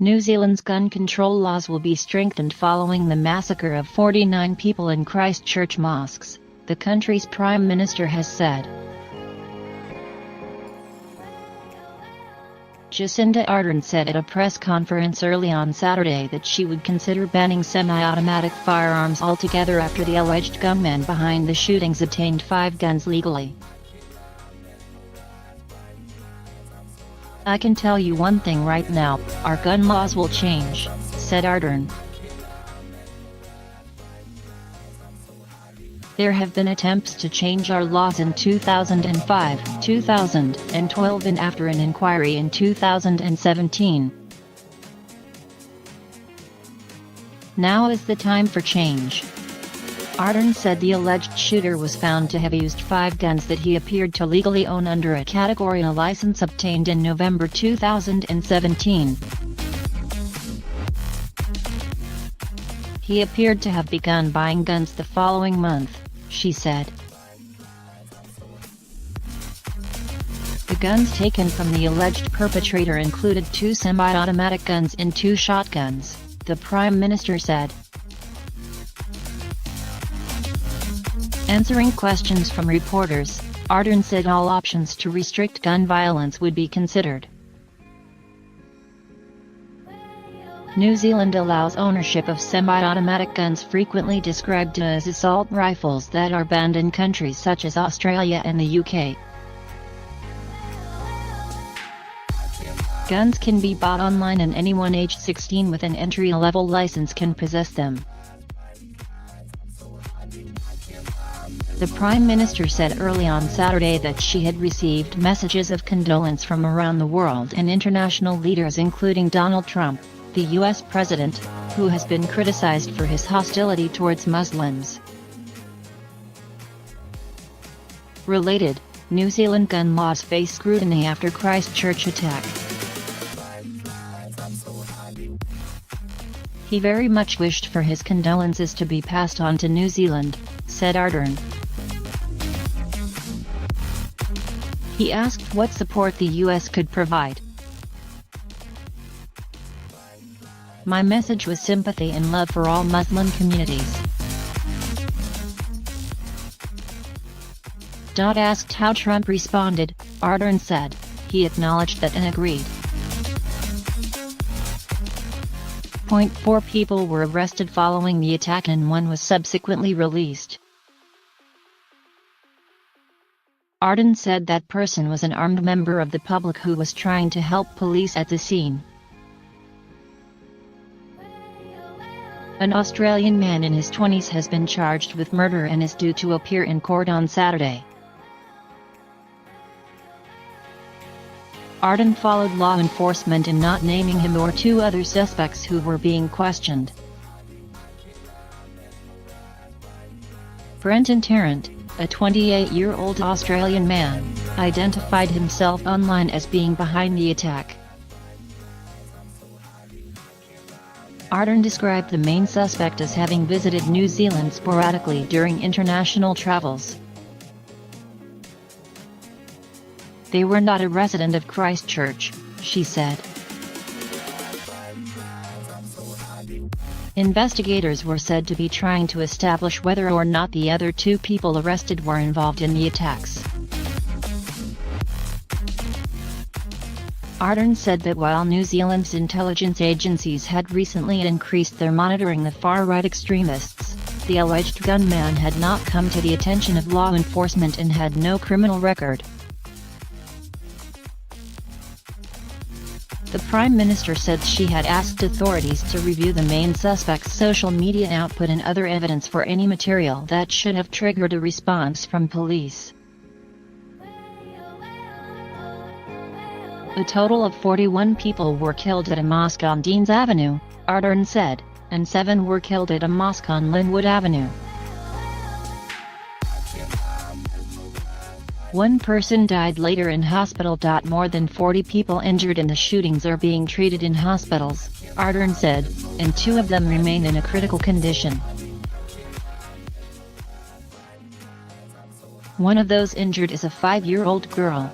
New Zealand's gun control laws will be strengthened following the massacre of 49 people in Christchurch mosques, the country's Prime Minister has said. Jacinda Ardern said at a press conference early on Saturday that she would consider banning semi-automatic firearms altogether after the alleged gunmen behind the shootings obtained 5 guns legally. "I can tell you one thing right now, our gun laws will change," said Ardern. "There have been attempts to change our laws in 2005, 2012 and after an inquiry in 2017. Now is the time for change." Ardern said the alleged shooter was found to have used 5 guns that he appeared to legally own under a Category A license obtained in November 2017. He appeared to have begun buying guns the following month, she said. The guns taken from the alleged perpetrator included 2 semi-automatic guns and 2 shotguns, the Prime Minister said. Answering questions from reporters, Ardern said all options to restrict gun violence would be considered. New Zealand allows ownership of semi-automatic guns, frequently described as assault rifles, that are banned in countries such as Australia and the UK. Guns can be bought online and anyone aged 16 with an entry-level license can possess them. The Prime Minister said early on Saturday that she had received messages of condolence from around the world and international leaders, including Donald Trump, the US president, who has been criticized for his hostility towards Muslims. Related, New Zealand gun laws face scrutiny after Christchurch attack. "He very much wished for his condolences to be passed on to New Zealand," said Ardern. He asked what support the US could provide. "My message was sympathy and love for all Muslim communities." Asked how Trump responded, Ardern said, "He acknowledged that and agreed." 4 people were arrested following the attack and 1 was subsequently released. Ardern said that person was an armed member of the public who was trying to help police at the scene. An Australian man in his 20s has been charged with murder and is due to appear in court on Saturday. Ardern followed law enforcement in not naming him or 2 other suspects who were being questioned. Brenton Tarrant, a 28-year-old Australian man, identified himself online as being behind the attack. Ardern described the main suspect as having visited New Zealand sporadically during international travels. "They were not a resident of Christchurch," she said. Investigators were said to be trying to establish whether or not the other 2 people arrested were involved in the attacks. Ardern said that while New Zealand's intelligence agencies had recently increased their monitoring of far-right extremists, the alleged gunman had not come to the attention of law enforcement and had no criminal record. The Prime Minister said she had asked authorities to review the main suspect's social media output and other evidence for any material that should have triggered a response from police. A total of 41 people were killed at a mosque on Deans Avenue, Ardern said, and 7 were killed at a mosque on Linwood Avenue. 1 person died later in hospital. More than 40 people injured in the shootings are being treated in hospitals, Ardern said, and 2 of them remain in a critical condition. One of those injured is a 5-year-old girl.